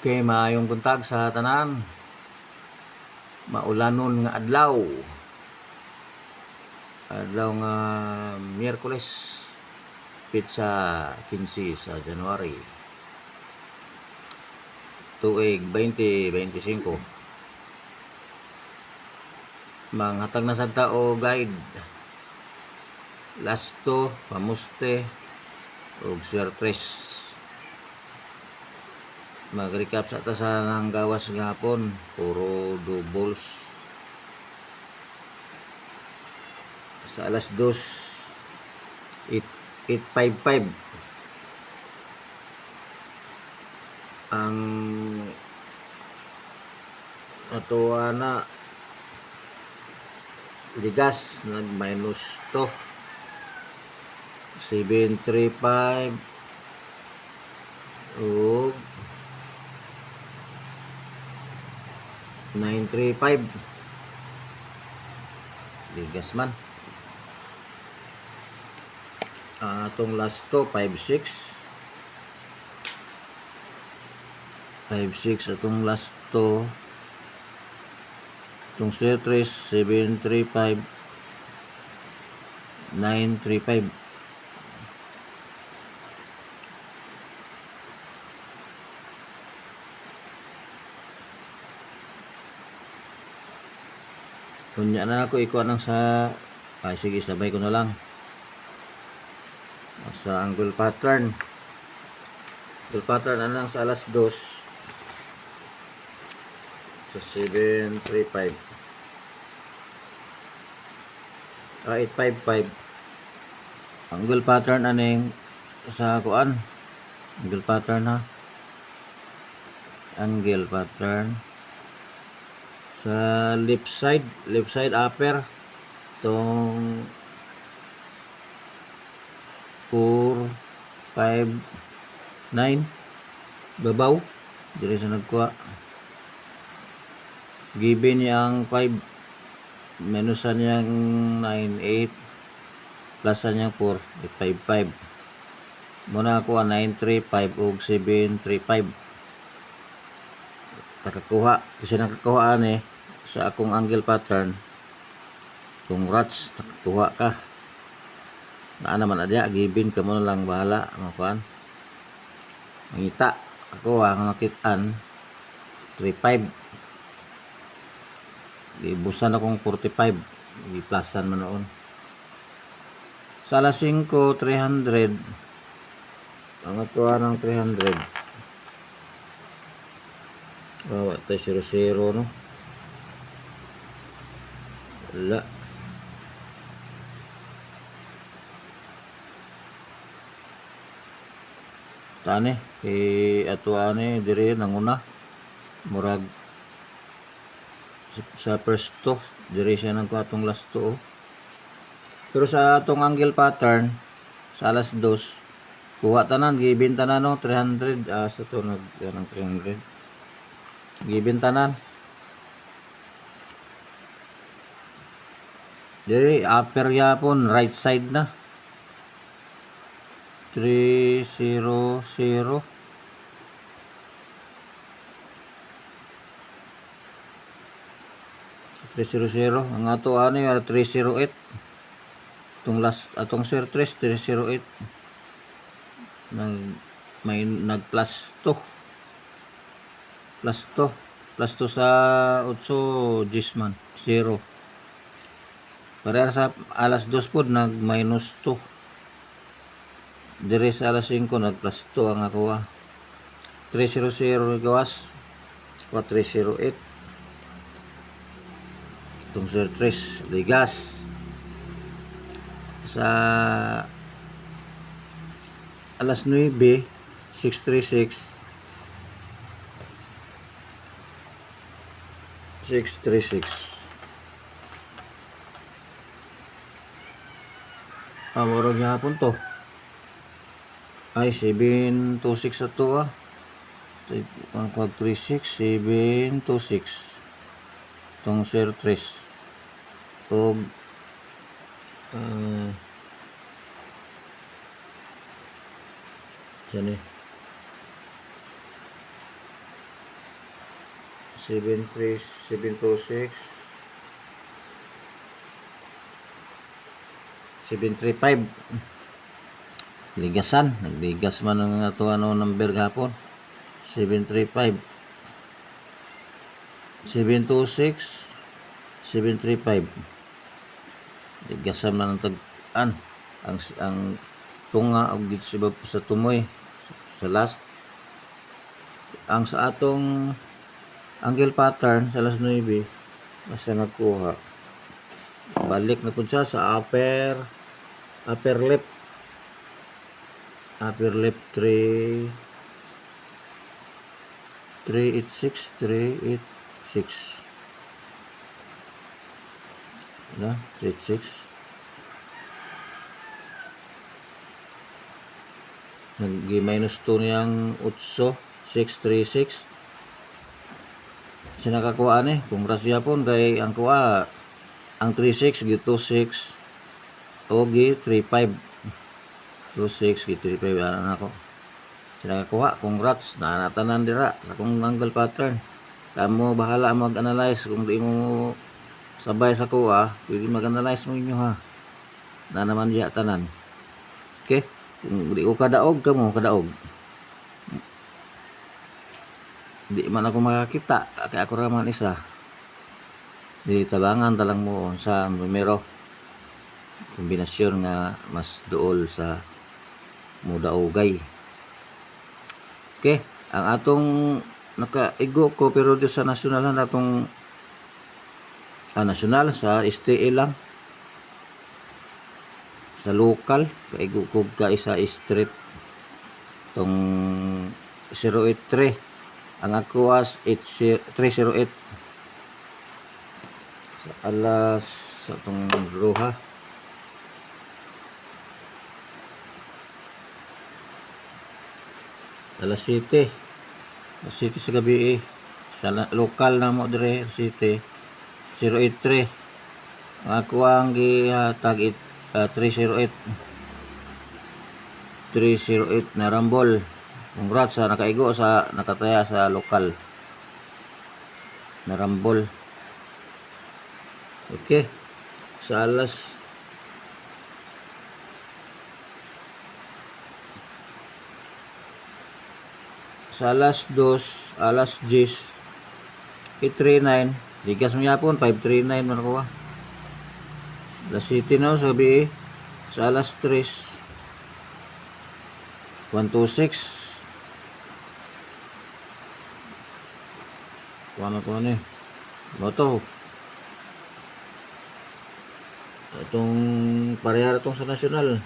Okay, maayong buntag sa tanan. Maulanon nga adlaw. Adlaw nga Miyerkules, pitsa 15 sa January. Tuig 2025. Manghatag na sad ta og guide. Lasto, pamuste, ug swertres. Mag-recap sa ta sa nang gawas gahapon, puro doubles. Sa alas 2, 855 ang atuwa na ligas nag minus to 735 ug 935 ligas man. Atong last to 56 atong last to itong swertres 735 935. Kunya na ako ikuha nang sa sige, sabay ko na lang sa angle pattern lang sa alas 2 sa 735 855 angle pattern aning sa kuan angle pattern sa left side upper tong 4 5 9 babaw dire sa nagkuha given yang 5 minusan yang 9 8 plusan yang 4 855 muna ako 935 ug 735 takakuha kasi nakakuha ani sa akong angle pattern kung rats takakuha ka na naman adya given ka mo na lang bahala makuan mangita ako ang nakitaan 35 ibusan akong 45 i-plusan man noon sa alas 5 300 ang atuwa ng 300 bawa tayo 0 no wala tani kay atuwa ni dire nanguna murag sa first to dire siya nang atong last to pero sa atong angle pattern sa alas 2 kuha tanan given tanan no 300 sa to nag 300 given tanan dire upper yapon right side na 300 ang ato ano 308 itong last atong swertres 308 may nag plus to sa 8 gisman 0 para sa alas 2 pod nag minus 2 dire sa alas 5 nag plus 2 ang ako 300 gawas 308 itong swertres ligas sa alas 9 636 murag hapon to ay 726 ato 136 726 itong swertres og dyan 73726 735. Ligasan, nagligas man ang ato number gapon. 735 726 735. Ligasan man ang tag-an ang tunga og gid sa tumoy sa last. Ang sa atong angle pattern sa last 9 basta nagkuha, balik na pud siya sa upper lip 386 na 386 nag-minus 2 niyang 8 636 sinakakuha ni kung rasya pon kay ang kuha ang 36 gi 26 o gi 35 26 gi 35 ana nako sinakakuha. Congrats na natanan dira sa kung angle pattern. Kamo bahala mag-analyze kung di mo sabay sa kuha pwede mag-analyze mo inyo ha na naman diya tanan. Okay, kung di ko kadaog kamo kadaog di man ako makakita kay ako raman isa di tabangan talang mo sa numero kombinasyon nga mas duol sa mudaogay. Okay, ang atong nakaigo ko pero di sa nasyonal na atong nasyonal sa STE lang sa local kaigo ko ka isa street tong 083. Ang ako was 308 sa alas sa itong ruha alas 7 sa gabi sa lokal na mo dire city 083. Ang ako ang gihatag 308 na Rambol. Congrats sa nakaigo sa nakataya sa lokal na Rambol. Okay, sa alas sa alas 2 alas 10 839 ligas mo yapon 539 man ko alas 7 na sa gabi sa alas 3 126 ano ni moto itong parehara itong sa nasyonal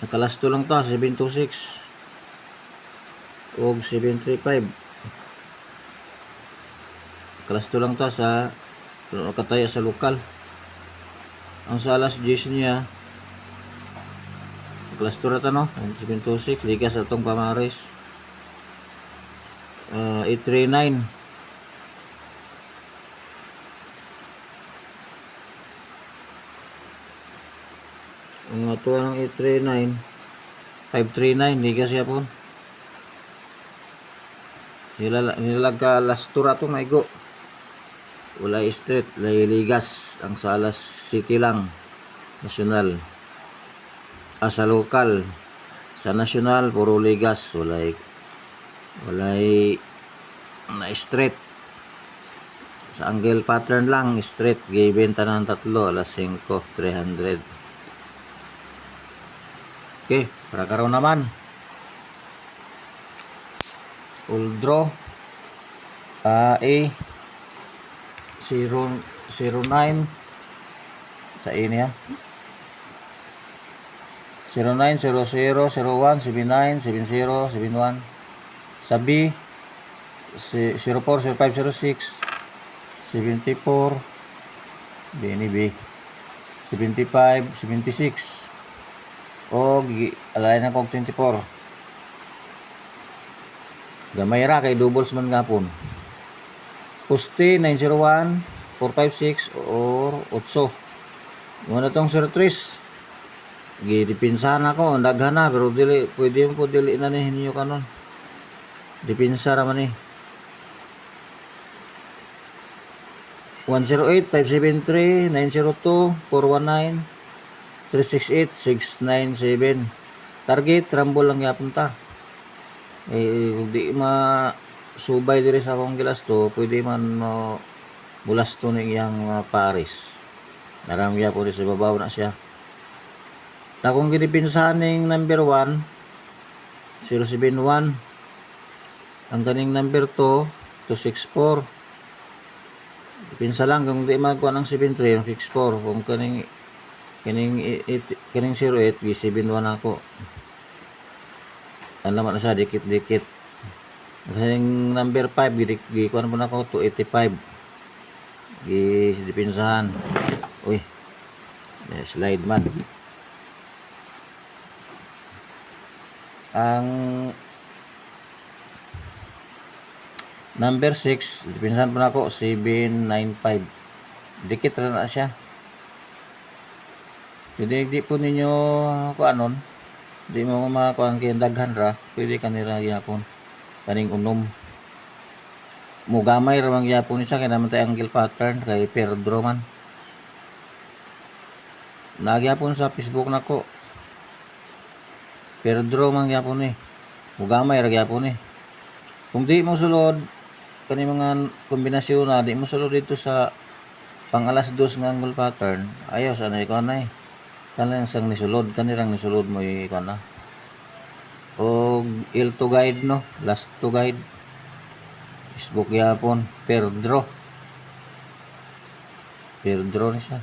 nakalasto lang ta 726 og 735 nakalasto lang ta sa nakataya sa lokal. Ang sa alas 10 niya nakalasto rata no 726 ligas atong pamaris 839 ang ato ng 839 539 ligas siya po nilalag ka lastura to maigo wala street ligas ang sa alas city lang nasyonal sa lokal sa nasyonal puro ligas walay na straight sa angle pattern lang straight gibenta ng tatlo alas 5 300. Okay, para karon naman full draw A 009 sa ini ha 09 00 01 79 70 71 sa B 04 05 06 74 BNB 75 76 o alay na kog 24 gamay ra kay doubles man gapon poste 901 456 or 8 muna tong 03 gidipinsahan ako daghan na pero dili pwede mo dili na ni hinyo kanon dipinsa ra man ni 108-573-902-419-368-697. Target Rumble lang yapon ta. Kung di subay diri sa akong gilasto, pwede man mulasto ning iyang Paris. Narami yapon sa babaw na siya. Na kung ginipinsahan ning number 1, 071. Ang kaning number 2, 264. Pinsa lang kung di magkuha ng 73, 64. Kung kaning 08, gi-71 ako. Ano naman na siya, dikit-dikit. Kaning number 5, gikuha mo na ako, 285. Gidipinsahan. Uy, slide man. Ang number 6, dipinsahan po na ako, 795. Dikit rin na siya. Hindi po ninyo kuanon. Di mo makakuan kay daghan ra, pwede kanira gyapon. Kaning unom. Mugamay ra man gyapon ni siya kay naman tay angle pattern kay Pedro man. Nagyapon sa Facebook nako. Pedro man gyapon ni. Mugamay ra gyapon ni. Kung di mo sulod kani mga kombinasyon na di mo sulod dito sa pang alas 2 nga angle pattern, ayaw sanay ko na kanang sang nisulod kanirang nisulod mo ikana o il to guide no last to guide Facebook yapon Pedro ni siya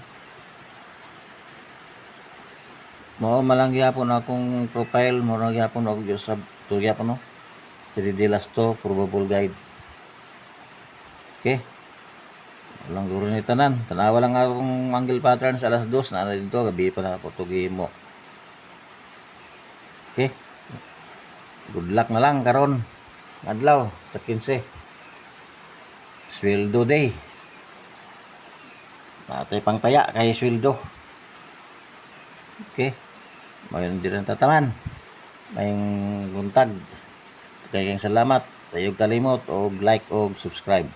mo malang yapon akong profile mo ra yapon og sa to yapon no 3D last to probable guide. Okay, walang guro ni tanan. Tanawa lang akong angle pattern sa alas 2 na dito gabi pa na ako tugi mo. Okay. Good luck na lang karon. Adlaw sa 15. Sweldo day. Natay pang taya kay sweldo. Okay. Mayon din tataman. Mayong buntag. Kayong salamat. Tayog kalimot og like og subscribe.